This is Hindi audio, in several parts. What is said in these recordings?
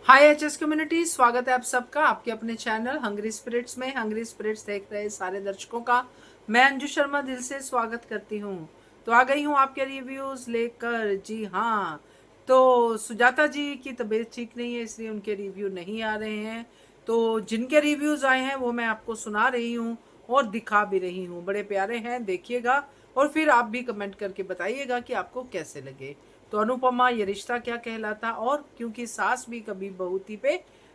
हाय एचएस कम्युनिटी, स्वागत है आप सबका आपके अपने चैनल हंग्री स्पिरिट्स में। हंग्री स्पिरिट्स देख रहे सारे दर्शकों का मैं अंजू शर्मा दिल से स्वागत करती हूँ। तो आ गई हूँ आपके रिव्यूज लेकर। जी हाँ, तो सुजाता जी की तबीयत ठीक नहीं है, इसलिए उनके रिव्यू नहीं आ रहे हैं। तो जिनके रिव्यूज आए हैं वो मैं आपको सुना रही हूँ और दिखा भी रही हूँ। बड़े प्यारे हैं, देखिएगा और फिर आप भी कमेंट करके बताइएगा कि आपको कैसे लगे। तो अनुपमा ये रिश्ता क्या कहलाता, और क्योंकि सास भी कभी बहू थी पे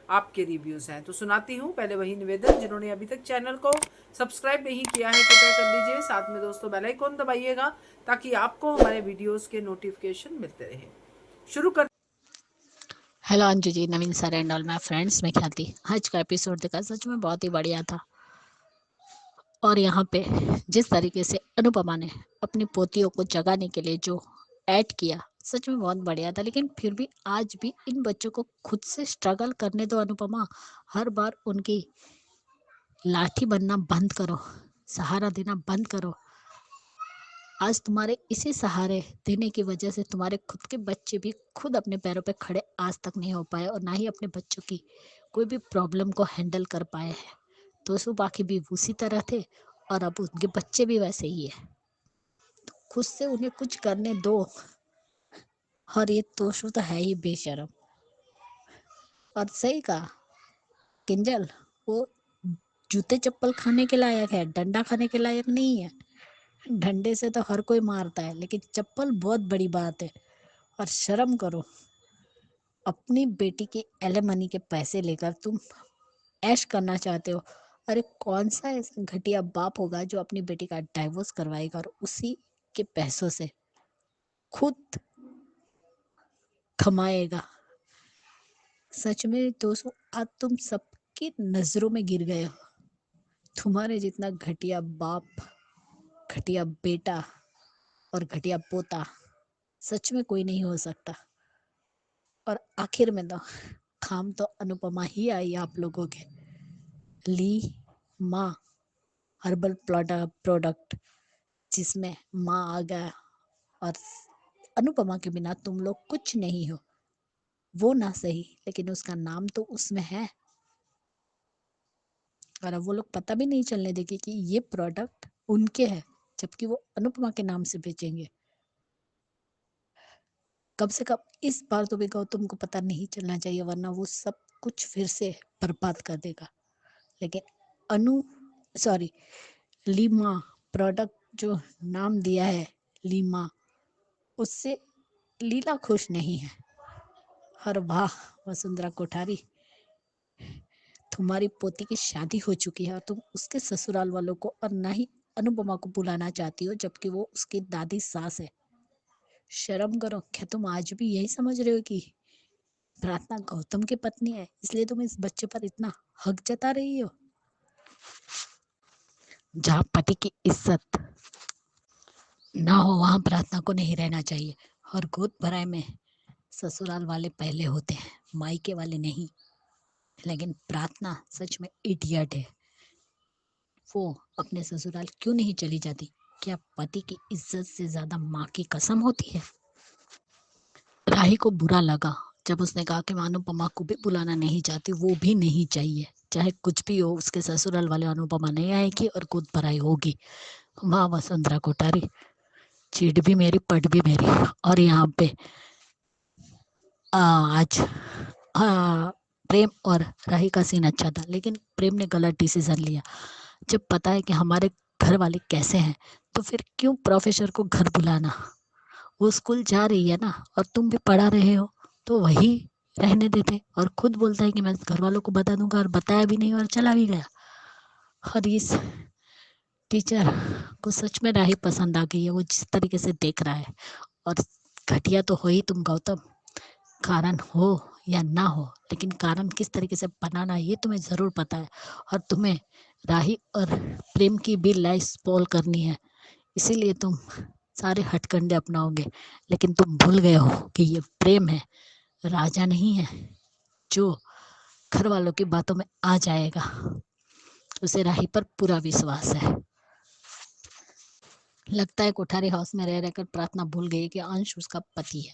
आपके रिव्यूज हैं तो सुनाती हूँ। पहले वही निवेदन, जिन्होंने अभी तक चैनल को सब्सक्राइब नहीं किया है कृपया कर लीजिए, साथ में दोस्तों बेल आइकन दबाइएगा ताकि आपको हमारे वीडियोस के नोटिफिकेशन मिलते रहे। शुरू कर। Hello Anju ji, Naveen sir and all my friends, मैं ख्याति। आज का एपिसोड देखा, सच में बहुत ही बढ़िया था। और यहाँ पे जिस तरीके से अनुपमा ने अपनी पोतियों को जगाने के लिए जो ऐड किया, सच में बहुत बढ़िया था। लेकिन फिर भी आज भी इन बच्चों को खुद से स्ट्रगल करने दो अनुपमा। हर बार उनकी लाठी बनना बंद करो, सहारा देना बंद करो। आज तुम्हारे इसी सहारे देने की वजह से तुम्हारे खुद के बच्चे भी खुद अपने पैरों पे खड़े आज तक नहीं हो पाए, और ना ही अपने बच्चों की कोई भी प्रॉब्लम को हैंडल कर पाए हैं। तो बाकी भी उसी तरह थे और अब उनके बच्चे भी वैसे ही है। तो खुद से उन्हें कुछ करने दो। और ये तोशु तो है ही बेशरम। और सही कहा किंजल, वो जूते चप्पल खाने के लायक है, डंडा खाने के लायक नहीं है। डंडे से तो हर कोई मारता है, लेकिन चप्पल बहुत बड़ी बात है। और शर्म करो, अपनी बेटी के एलिमनी के पैसे लेकर तुम ऐश करना चाहते हो। अरे कौन सा ऐसा घटिया बाप होगा जो अपनी बेटी का डाइवोर्स करवाएगा और उसी के पैसों से खुद कमाएगा। सच में दोस्तों, आज तुम सबकी नजरों में गिर गए हो। तुम्हारे जितना घटिया बाप, घटिया बेटा और घटिया पोता सच में कोई नहीं हो सकता। और आखिर में तो काम तो अनुपमा ही आई आप लोगों के। ली माँ हर्बल प्रोडक्ट, जिसमें माँ आ गया। और अनुपमा के बिना तुम लोग कुछ नहीं हो। वो ना सही, लेकिन उसका नाम तो उसमें है। और अब वो लोग पता भी नहीं चलने देंगे कि ये प्रोडक्ट उनके है, जबकि वो अनुपमा के नाम से बेचेंगे। कम से कम इस बार तो भी गौतम को पता नहीं चलना चाहिए, वरना वो सब कुछ फिर से बर्बाद कर देगा। लेकिन अनु सॉरी लीमा प्रोडक्ट जो नाम दिया है लीमा, उससे लीला खुश नहीं है। हर वाह वसुंधरा कोठारी, तुम्हारी पोती की शादी हो चुकी है और तुम उसके ससुराल वालों को और ना ही अनुपमा को बुलाना चाहती हो, जबकि वो उसकी दादी सास है। शर्म करो। क्या तुम आज भी यही समझ रहे हो कि प्रार्थना गौतम की पत्नी है, इसलिए तुम इस बच्चे पर इतना हक जता रही हो? जहाँ पति की इज्जत ना हो वहां प्रार्थना को नहीं रहना चाहिए। और गोद भराई में ससुराल वाले पहले होते हैं, मायके वाले नहीं। लेकिन प्रार्थना सच में इडियट है। वो अपने ससुराल क्यों नहीं चली जाती? क्या पति की इज्जत से ज्यादा माँ की कसम होती है? राही को बुरा लगा जब उसने कहा कि मैं अनुपमा को भी बुलाना नहीं चाहती, वो भी नहीं चाहिए। चाहे कुछ भी हो, उसके ससुराल वाले अनुपमा नहीं आएगी और गोद भराई होगी। वाह वसुंधरा कोठारी, चीट भी मेरी पट भी मेरी। और यहाँ पे आज प्रेम और राही का सीन अच्छा था, लेकिन प्रेम ने गलत डिसीजन लिया। जब पता है कि हमारे घर वाले कैसे हैं, तो फिर क्यों प्रोफेसर को घर बुलाना? वो स्कूल जा रही है ना, और तुम भी पढ़ा रहे हो, तो वही रहने देते। और खुद बोलता है कि मैं घर वालों को बता दूंगा, और बताया भी नहीं और चला भी गया। और इस टीचर को सच में राही पसंद आ गई है, वो जिस तरीके से देख रहा है। और घटिया तो हो ही तुम गौतम, कारण हो या ना हो, लेकिन कारण किस तरीके से बनाना ये तुम्हें जरूर पता है। और तुम्हें राही और प्रेम की भी लाइफ स्पॉइल करनी है, इसीलिए तुम सारे हथकंडे अपनाओगे। लेकिन तुम भूल गए हो कि ये प्रेम है, राजा नहीं है जो घर वालों की बातों में आ जाएगा। उसे राही पर पूरा विश्वास है। लगता है कोठारी हाउस में रह रहकर प्रार्थना भूल गई कि अंश उसका पति है।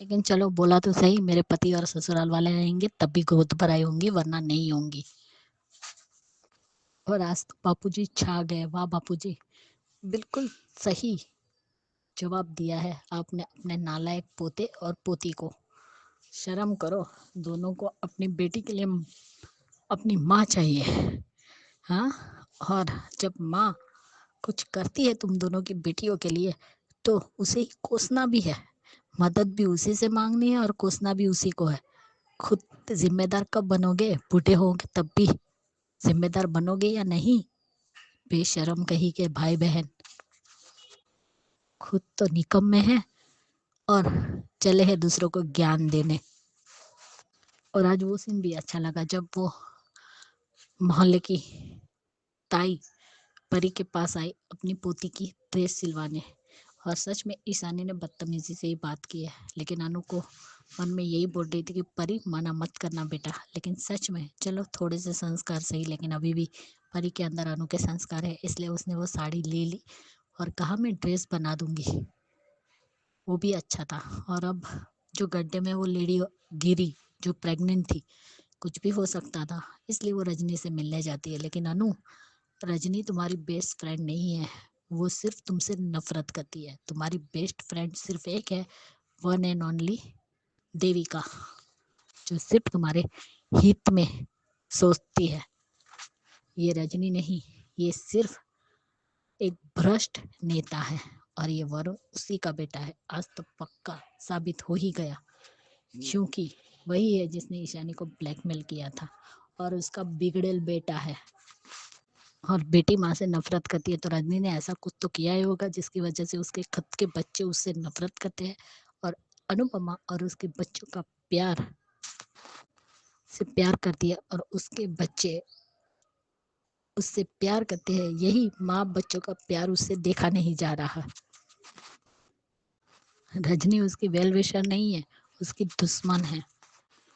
लेकिन चलो बोला तो सही, मेरे पति और ससुराल वाले रहेंगे तब भी गोद भराई होंगी, वरना नहीं होंगी। और आज तो बापूजी छा गए। वाह बापूजी, बिल्कुल सही जवाब दिया है आपने अपने नालायक पोते और पोती को। शर्म करो, दोनों को अपनी बेटी के लिए अपनी माँ चाहिए। हाँ, और जब माँ कुछ करती है तुम दोनों की बेटियों के लिए तो उसे ही कोसना भी है, मदद भी उसी से मांगनी है और कोसना भी उसी को है। खुद जिम्मेदार कब बनोगे? बूढ़े होगे तब भी जिम्मेदार बनोगे या नहीं? बेशरम कही के भाई बहन, खुद तो निकम्मे हैं और चले हैं दूसरों को ज्ञान देने। और आज वो सीन भी अच्छा लगा जब वो मोहल्ले की ताई परी के पास आई अपनी पोती की ड्रेस सिलवाने। और सच में ईशानी ने बदतमीजी से ही बात की है, लेकिन अनु को मन में यही बोल रही थी कि परी मना मत करना बेटा। लेकिन सच में चलो थोड़े से संस्कार सही, लेकिन अभी भी परी के अंदर अनु के संस्कार है, इसलिए उसने वो साड़ी ले ली और कहा मैं ड्रेस बना दूंगी। वो भी अच्छा था। और अब जो गड्ढे में वो लेडी गिरी, जो प्रेग्नेंट थी, कुछ भी हो सकता था, इसलिए वो रजनी से मिलने जाती है। लेकिन अनु, रजनी तुम्हारी बेस्ट फ्रेंड नहीं है, वो सिर्फ तुमसे नफरत करती है। तुम्हारी बेस्ट फ्रेंड सिर्फ एक है, वन एंड ओनली देविका, जो सिर्फ तुम्हारे हित में सोचती है। ये रजनी नहीं, ये सिर्फ एक भ्रष्ट नेता है और ये वरुण उसी का बेटा है। आज तो पक्का साबित हो ही गया, क्योंकि वही है जिसने ईशानी को ब्लैकमेल किया था और उसका बिगड़ेल बेटा है। और बेटी माँ से नफरत करती है तो रजनी ने ऐसा कुछ तो किया ही होगा जिसकी वजह से उसके खुद के बच्चे उससे नफरत करते हैं। और अनुपमा और उसके बच्चों का प्यार से प्यार करती है और उसके बच्चे उससे प्यार करते हैं। यही माँ बच्चों का प्यार उससे देखा नहीं जा रहा। रजनी उसकी वेल विशर नहीं है, उसकी दुश्मन है।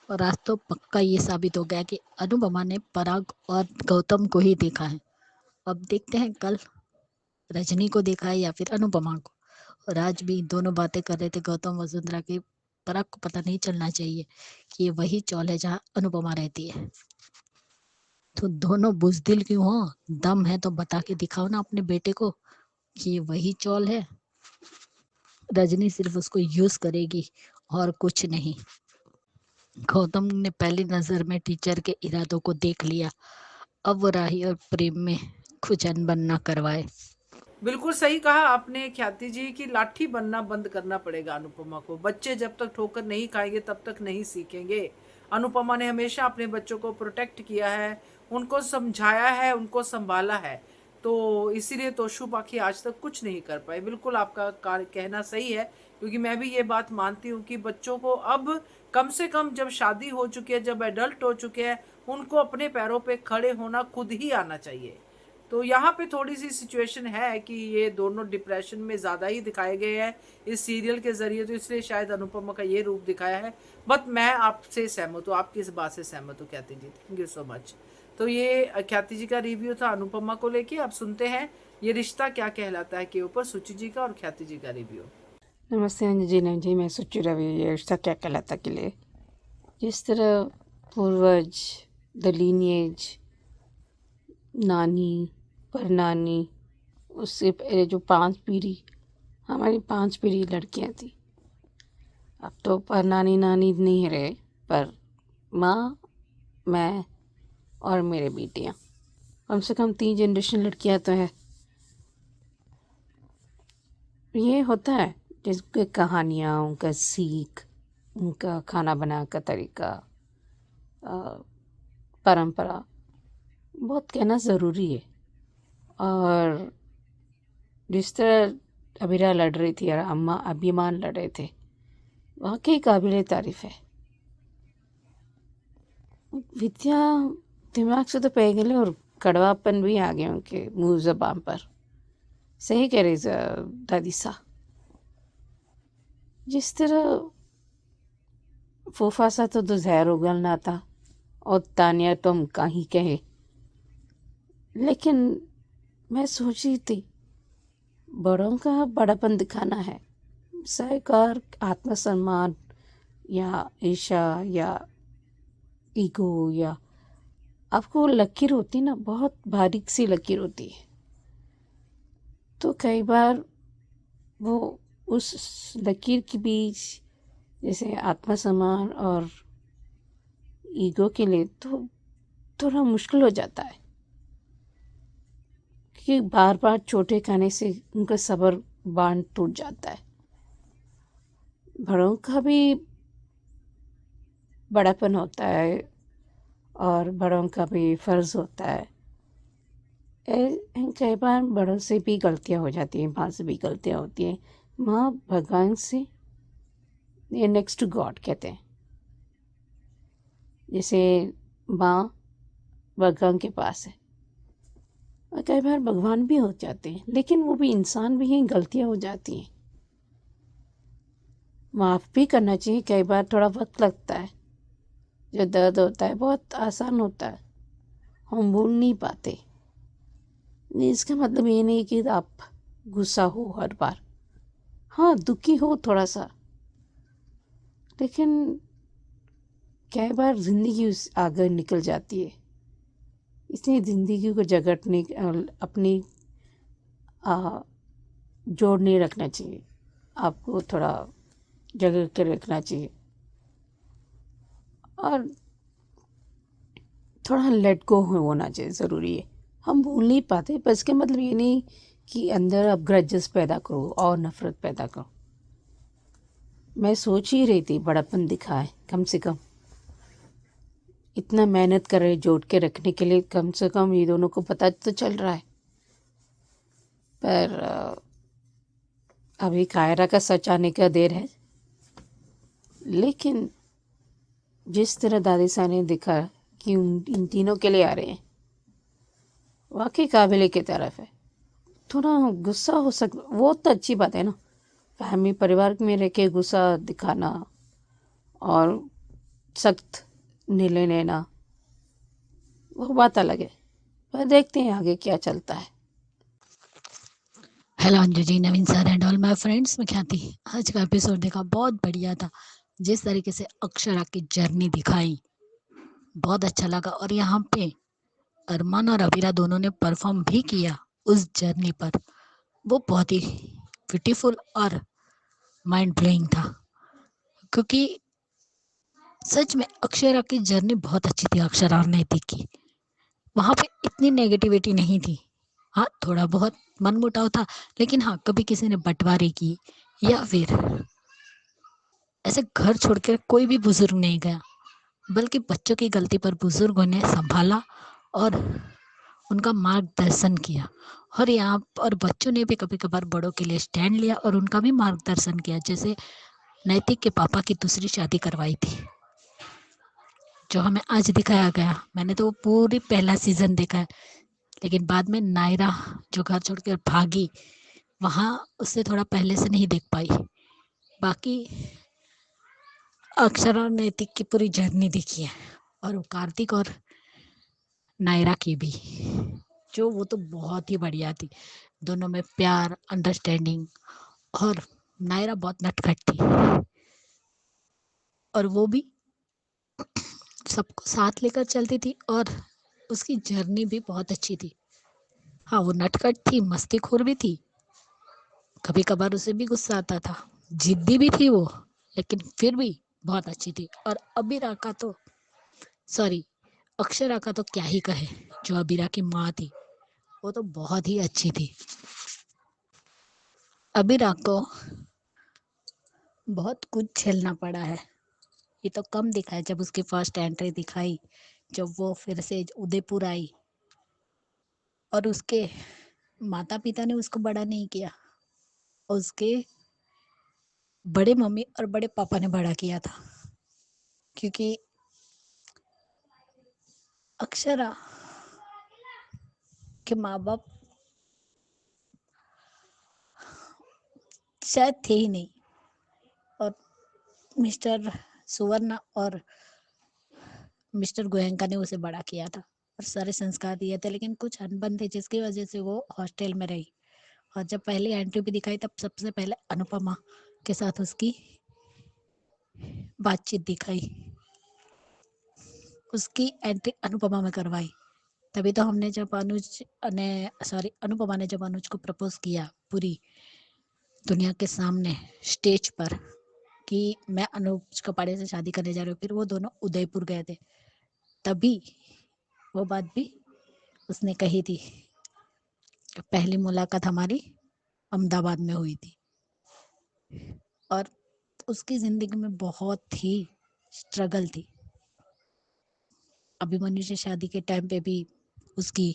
और आज तो पक्का ये साबित हो गया कि अनुपमा ने पराग और गौतम को ही देखा है। अब देखते हैं कल रजनी को देखा है या फिर अनुपमा को। और आज भी दोनों बातें कर रहे थे गौतम वसुंधरा के। पराग को पता नहीं चलना चाहिए कि ये वही चौल है जहाँ अनुपमा रहती है। तो दोनों बुजदिल क्यों हो? दम है तो बता के दिखाओ ना अपने बेटे को कि ये वही चौल है। रजनी सिर्फ उसको यूज करेगी और कुछ नहीं। गौतम ने पहली नजर में टीचर के इरादों को देख लिया। अब वो राही और प्रेम में कुछ अनबन न करवाए। बिल्कुल सही कहा आपने ख्याति जी की लाठी बनना बंद करना पड़ेगा अनुपमा को। बच्चे जब तक ठोकर नहीं खाएंगे तब तक नहीं सीखेंगे। अनुपमा ने हमेशा अपने बच्चों को प्रोटेक्ट किया है, उनको समझाया है, उनको संभाला है, तो इसीलिए तोशु पाखी आज तक कुछ नहीं कर पाए। बिल्कुल आपका कहना सही है, क्योंकि मैं भी ये बात मानती हूँ कि बच्चों को अब कम से कम जब शादी हो चुकी है, जब एडल्ट हो चुके हैं, उनको अपने पैरों पे खड़े होना खुद ही आना चाहिए। तो यहाँ पे थोड़ी सी सिचुएशन है कि ये दोनों डिप्रेशन में ज़्यादा ही दिखाए गए हैं इस सीरियल के ज़रिए, तो इसलिए शायद अनुपमा का ये रूप दिखाया है। बट मैं आपसे सहमत हूँ, आपकी इस बात से सहमत हूँ Khyati ji. Thank you so much. तो ये ख्याति जी का रिव्यू था अनुपमा को लेके। अब सुनते हैं ये रिश्ता क्या कहलाता है के ऊपर सुचि जी का और ख्याति जी का रिव्यू। नमस्ते अंजलि जी, मैं सुच्चू रवि। ये रिश्ता क्या कहलाता के लिए, जिस तरह पूर्वज, द लीनिएज, नानी परनानी, उससे पहले जो 5 पीढ़ी, हमारी 5 पीढ़ी लड़कियां थी। अब तो परनानी नानी नहीं रहे, पर माँ, मैं और मेरे बेटियाँ, कम से कम 3 जनरेशन लड़कियां तो है। ये होता है जिसके कहानियाँ, उनका सीख, उनका खाना बनाने का तरीका, परंपरा बहुत कहना ज़रूरी है। और जिस तरह अबीरा लड़ रही थी और अम्मा अभिमान लड़ रहे थे, वाकई काबिल तारीफ़ है। विद्या दिमाग से तो पैगले और कड़वापन भी आ गए उनके मुँह ज़बान पर। सही कह रही दादी सा। जिस तरह फूफा तो जहर उगलना था और तानिया तुम कहीं कहे। लेकिन मैं सोच रही थी, बड़ों का बड़ापन दिखाना है, सहकार, आत्मसम्मान, या ईर्ष्या या ईगो या आपको लकीर होती ना, बहुत बारीक सी लकीर होती है। तो कई बार वो उस लकीर के बीच जैसे आत्मसम्मान और ईगो के लिए तो थोड़ा मुश्किल हो जाता है, क्योंकि बार बार चोटें खाने से उनका सब्र बांध टूट जाता है। बड़ों का भी बड़ापन होता है और बड़ों का भी फर्ज होता है। कई बार बड़ों से भी गलतियां हो जाती हैं, माँ से भी गलतियां होती हैं। माँ भगवान से ये नेक्स्ट टू गॉड कहते हैं। जैसे माँ भगवान के पास है, और कई बार भगवान भी हो जाते हैं, लेकिन वो भी इंसान भी हैं, गलतियां हो जाती हैं। माफ़ भी करना चाहिए। कई बार थोड़ा वक्त लगता है, जो दर्द होता है बहुत आसान होता है, हम भूल नहीं पाते। इसका मतलब ये नहीं कि आप गुस्सा हो हर बार, हाँ दुखी हो थोड़ा सा, लेकिन कई बार ज़िंदगी उस आगे निकल जाती है। इसलिए ज़िंदगी को जगटने अपनी जोड़ नहीं रखना चाहिए, आपको थोड़ा जगह के रखना चाहिए और थोड़ा लेट गो होना चाहिए, ज़रूरी है। हम भूल नहीं पाते, पर इसका मतलब ये नहीं कि अंदर अब ग्रजेस पैदा करो और नफ़रत पैदा करो। मैं सोच ही रही थी बड़ापन दिखाए, कम से कम इतना मेहनत कर रहे जोड़ के रखने के लिए, कम से कम ये दोनों को पता तो चल रहा है। पर अभी कायरा का सच आने का देर है। लेकिन जिस तरह दादी सा ने दिखा कि इन तीनों के लिए आ रहे हैं, वाकई काबिल की तरफ है। थोड़ा गुस्सा हो वो तो अच्छी बात है ना, फैमिली परिवार में रह के गुस्सा दिखाना और सख्त निर्णय लेना, वो बात अलग है। पर देखते हैं आगे क्या चलता है। Hello Anju ji, Naveen sir and all my friends, मैं ख्याति। आज का एपिसोड देखा, बहुत बढ़िया था। जिस तरीके से अक्षरा की जर्नी दिखाई, बहुत अच्छा लगा। और यहाँ पे अरमान और अबीरा दोनों ने परफॉर्म भी किया उस जर्नी पर। वो बहुत ही ब्यूटीफुल और माइंड ब्लोइंग था, क्योंकि सच में अक्षरा की जर्नी बहुत अच्छी थी। अक्षरा और नैतिक की वहाँ पे इतनी नेगेटिविटी नहीं थी। हाँ, थोड़ा बहुत मनमुटाव था, लेकिन हाँ, कभी किसी ने बंटवारे की या फिर ऐसे घर छोड़कर कोई भी बुजुर्ग नहीं गया, बल्कि बच्चों की गलती पर बुजुर्गों ने संभाला और उनका मार्गदर्शन किया। और यहाँ और बच्चों ने भी कभी कभार बड़ों के लिए स्टैंड लिया और उनका भी मार्गदर्शन किया। जैसे नैतिक के पापा की दूसरी शादी करवाई थी, जो हमें आज दिखाया गया। मैंने तो वो पूरी पहला सीजन देखा है, लेकिन बाद में नायरा जो घर छोड़कर भागी, वहाँ उससे थोड़ा पहले से नहीं देख पाई। बाकी अक्षरा और नैतिक की पूरी जर्नी देखी है, और वो कार्तिक और नायरा की भी, जो वो तो बहुत ही बढ़िया थी। दोनों में प्यार, अंडरस्टैंडिंग, और नायरा बहुत नटखट थी, और वो भी सबको साथ लेकर चलती थी, और उसकी जर्नी भी बहुत अच्छी थी। हाँ, वो नटखट थी, मस्तीखोर भी थी, कभी कभार उसे भी गुस्सा आता था, जिद्दी भी थी वो, लेकिन फिर भी बहुत अच्छी थी। और अबीरा का तो, सॉरी, अक्षरा का तो क्या ही कहे, जो अबीरा की माँ थी, वो तो बहुत ही अच्छी थी। अबीरा को बहुत कुछ झेलना पड़ा है, ये तो कम दिखा है। जब उसकी फर्स्ट एंट्री दिखाई, जब वो फिर से उदयपुर आई और उसके माता पिता ने उसको बड़ा नहीं किया, उसके बड़े मम्मी और बड़े पापा ने बड़ा किया था। क्योंकि अक्षरा के माँ बाप शायद थे ही नहीं, और मिस्टर सुवर्णा और मिस्टर गोयंका ने उसे बड़ा किया था और सारे संस्कार दिए थे, लेकिन कुछ अनबन थे जिसकी वजह से वो हॉस्टल में रही। और जब पहली एंट्री भी दिखाई, तब सबसे पहले अनुपमा के साथ उसकी बातचीत दिखाई, उसकी एंट्री अनुपमा में करवाई। तभी तो हमने जब अनुपमा ने जब अनुज को प्रपोज किया पूरी दुनिया के सामने स्टेज पर कि मैं अनुज कपाड़े से शादी करने जा रही हूँ, फिर वो दोनों उदयपुर गए थे, तभी वो बात भी उसने कही थी। पहली मुलाकात हमारी अहमदाबाद में हुई थी और उसकी जिंदगी में बहुत ही स्ट्रगल थी। अभिमन्यु से शादी के टाइम पे भी उसकी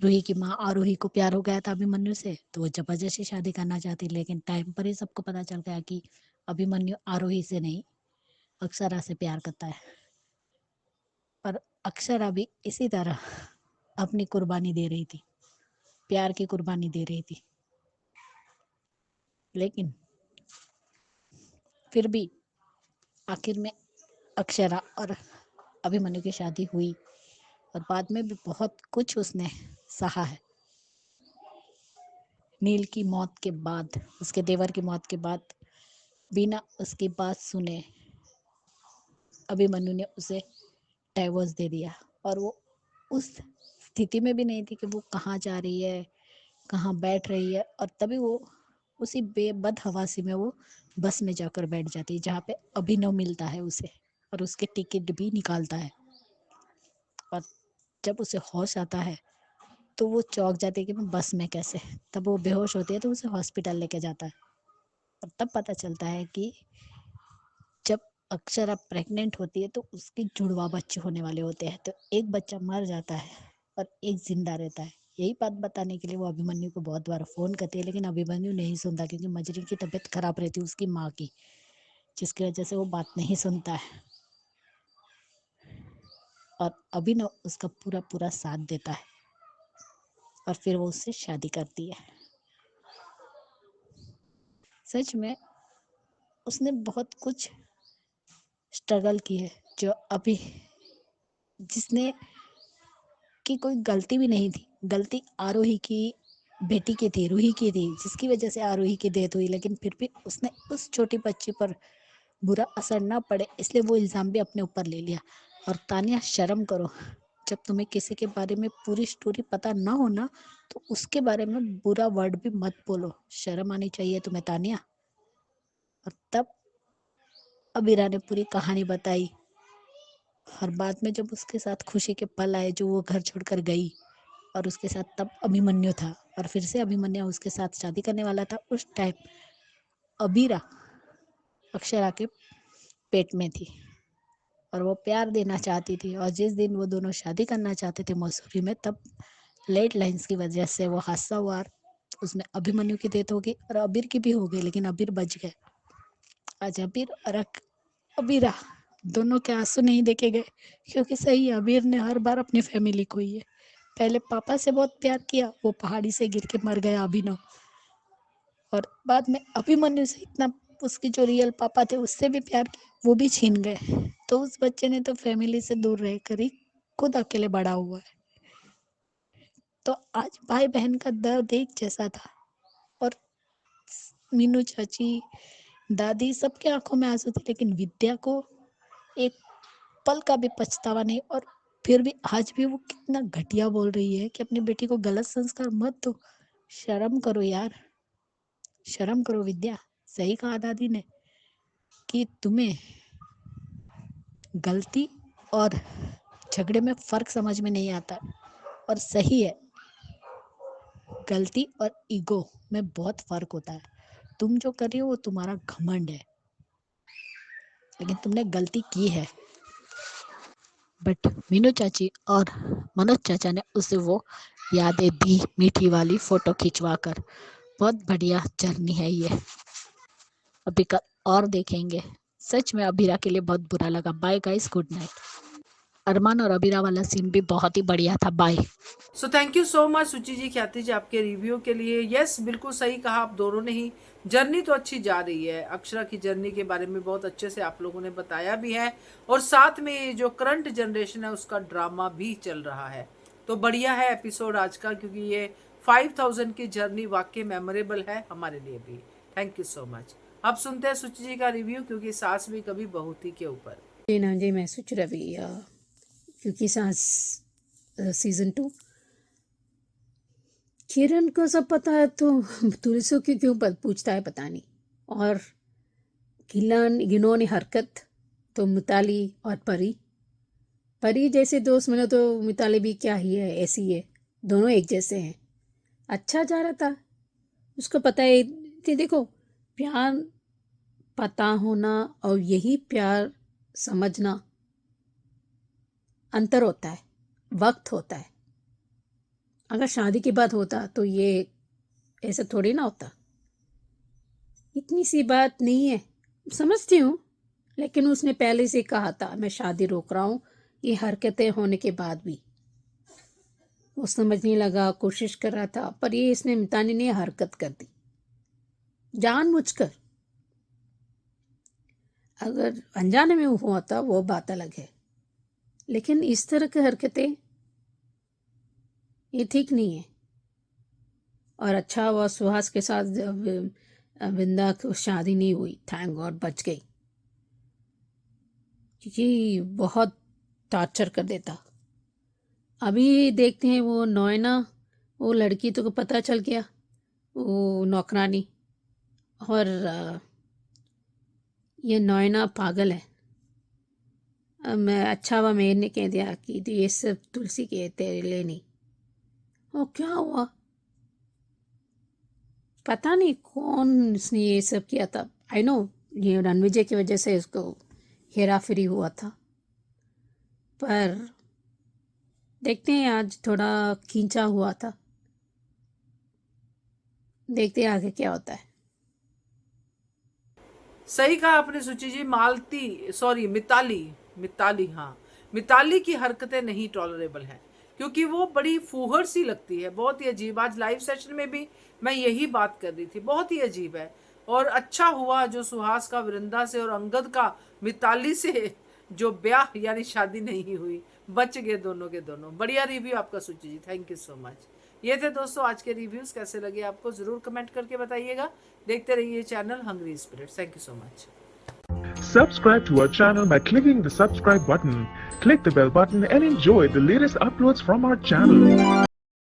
रूही की माँ आरोही को प्यार हो गया था अभिमन्यु से, तो वो जबरदस्ती शादी करना चाहती, लेकिन टाइम पर ही सबको पता चल गया कि अभिमन्यु आरोही से नहीं अक्षरा से प्यार करता है। पर अक्षरा भी इसी तरह अपनी कुर्बानी दे रही थी, प्यार की कुर्बानी दे रही थी, लेकिन फिर भी आखिर में अक्षरा और अभिमन्यु की शादी हुई और बाद में भी बहुत कुछ उसने सहा है। नील की मौत के बाद, उसके देवर की मौत के बाद, बिना उसकी बात सुने अभिमन्यु ने उसे डाइवोर्स दे दिया और वो उस स्थिति में भी नहीं थी कि वो कहाँ जा रही है, कहाँ बैठ रही है, और तभी वो उसी बदहवासी में वो बस में जाकर बैठ जाती है जहाँ पे अभिनव मिलता है उसे और उसके टिकट भी निकालता है। और जब उसे होश आता है तो वो चौंक जाती है कि मैं बस में कैसे। तब वो बेहोश होती है तो उसे हॉस्पिटल लेके जाता है और तब पता चलता है कि जब अक्षरा प्रेग्नेंट होती है तो उसके जुड़वा बच्चे होने वाले होते हैं, तो एक बच्चा मर जाता है और एक जिंदा रहता है। यही बात बताने के लिए वो अभिमन्यु को बहुत बार फोन करती है, लेकिन अभिमन्यु नहीं सुनता क्योंकि मजरी की तबीयत खराब रहती है उसकी माँ की, जिसकी वजह से वो बात नहीं सुनता है। और अभिनव उसका पूरा पूरा साथ देता है और फिर वो उससे शादी करती है। सच में उसने बहुत कुछ स्ट्रगल की है, जो अभी जिसने की कोई गलती भी नहीं थी। गलती आरोही की बेटी की थी, रूही की थी, जिसकी वजह से आरोही की डेथ हुई, लेकिन फिर भी उसने उस छोटी बच्ची पर बुरा असर ना पड़े इसलिए वो इल्ज़ाम भी अपने ऊपर ले लिया। और तानिया, शर्म करो, जब तुम्हें किसी के बारे में पूरी स्टोरी पता ना हो ना तो उसके बारे में बुरा वर्ड भी मत बोलो। शर्म आनी चाहिए तुम्हें तानिया। और तब अबीरा ने पूरी कहानी बताई और बाद में जब उसके साथ खुशी के पल आए, जो वो घर छोड़कर गई और उसके साथ तब अभिमन्यु था और फिर से अभिमन्यु उसके साथ शादी करने वाला था, उस टाइम अबीरा अक्षरा के पेट में थी और वो प्यार देना चाहती थी। और जिस दिन वो दोनों शादी करना चाहते थे मसूरी में, तब लेट लाइन्स की वजह से वो हादसा हुआ और उसमें अभिमन्यु की डेथ हो गई और अबीर की भी हो गई, लेकिन अबीर बच गए। आज अबीर और अबीरा दोनों के आंसू नहीं देखे गए, क्योंकि सही है, अबीर ने हर बार अपनी फैमिली खोई है। पहले पापा से बहुत प्यार किया, वो पहाड़ी से गिर के मर गया अभिनव, और बाद में अभिमन्यु से इतना उसके जो रियल पापा थे उससे भी प्यार किया, वो भी छीन गए। तो उस बच्चे ने तो फैमिली से दूर रहकर ही खुद अकेले बड़ा हुआ है। तो आज भाई बहन का दर्द एक जैसा था और मीनू चाची, दादी, सबके आंखों में आंसू थे, लेकिन विद्या को एक पल का भी पछतावा नहीं। और फिर भी आज भी वो कितना घटिया बोल रही है कि अपनी बेटी को गलत संस्कार मत दो। शर्म करो यार, शर्म करो विद्या। सही कहा दादी ने कि तुम्हें गलती और झगड़े में फर्क समझ में नहीं आता, और सही है, गलती और ईगो में बहुत फर्क होता है। तुम जो कर रही हो वो तुम्हारा घमंड है, लेकिन तुमने गलती की है। बट मीनू चाची और मनोज चाचा ने उसे वो यादें दी, मीठी वाली फोटो खिंचवा कर। बहुत बढ़िया जर्नी है ये। अभी कल और देखेंगे। सच में अबीरा के लिए बहुत बुरा लगा। Bye guys, good night. Armaan और अबीरा वाला सीन भी बहुत ही बढ़िया था। Bye. So thank you so much Suchi ji, ख्याति जी, आपके रिव्यू के लिए। यस, बिल्कुल सही कहा आप दोनों ने ही। जर्नी तो अच्छी जा रही है, अक्षरा की जर्नी के बारे में बहुत अच्छे से आप लोगों ने बताया भी है, और साथ में जो करंट जनरेशन है उसका ड्रामा भी चल रहा है। तो बढ़िया है एपिसोड आज का, क्योंकि ये 5000 की जर्नी वाकई मेमोरेबल है हमारे लिए भी। Thank you so much. अब सुनते हैं सुचि जी का रिव्यू, क्योंकि सास भी कभी बहू थी के ऊपर। जी ना जी, मैं सुच रवि क्योंकि सांस सीजन 2। किरण को सब पता है तो तुलसी की क्यों पूछता है पता नहीं। और गिनोनी हरकत तो मिताली और परी जैसे दोस्त मिले तो मिताली भी क्या ही है, ऐसी है, दोनों एक जैसे हैं। अच्छा जा रहा था, उसको पता है कि देखो प्यार पता होना और यही प्यार समझना अंतर होता है, वक्त होता है। अगर शादी के बाद होता तो ये ऐसा थोड़ी ना होता। इतनी सी बात नहीं है, समझती हूँ, लेकिन उसने पहले से कहा था मैं शादी रोक रहा हूँ। ये हरकतें होने के बाद भी वो समझने लगा, कोशिश कर रहा था, पर ये इसने मितानी ने हरकत कर दी जानबूझकर। अगर अनजाने में हुआ था वो बात अलग है, लेकिन इस तरह की हरकतें ये ठीक नहीं है। और अच्छा हुआ सुहास के साथ विंदा की शादी नहीं हुई, थैंक गॉड बच गई, क्योंकि बहुत टॉर्चर कर देता। अभी देखते हैं वो नोएना, वो लड़की तो को पता चल गया वो नौकरानी, और ये नोएना पागल है। मैं अच्छा हुआ मेयर ने कह दिया कि तो ये सब तुलसी के तेरे लिए नहीं। और क्या हुआ पता नहीं कौन इसने ये सब किया था। आई नो ये रणविजय की वजह से इसको हेरा फेरी हुआ था, पर देखते हैं आज थोड़ा खींचा हुआ था, देखते हैं आगे क्या होता है। सही कहा आपने सुचि जी। मिताली की हरकतें नहीं टॉलरेबल हैं, क्योंकि वो बड़ी फूहड़ सी लगती है, बहुत ही अजीब। आज लाइव सेशन में भी मैं यही बात कर रही थी, बहुत ही अजीब है। और अच्छा हुआ जो सुहास का वृंदा से और अंगद का मिताली से जो ब्याह यानी शादी नहीं हुई, बच गए दोनों के दोनों। बढ़िया रिव्यू आपका सुचि जी, थैंक यू सो मच। ये थे दोस्तों आज के रिव्यूज, कैसे लगे आपको जरूर कमेंट करके बताइएगा। देखते रहिए channel Hungry Spirits. Thank you so much. Subscribe to our channel by clicking the subscribe button. Click the bell button and enjoy the latest uploads from our channel.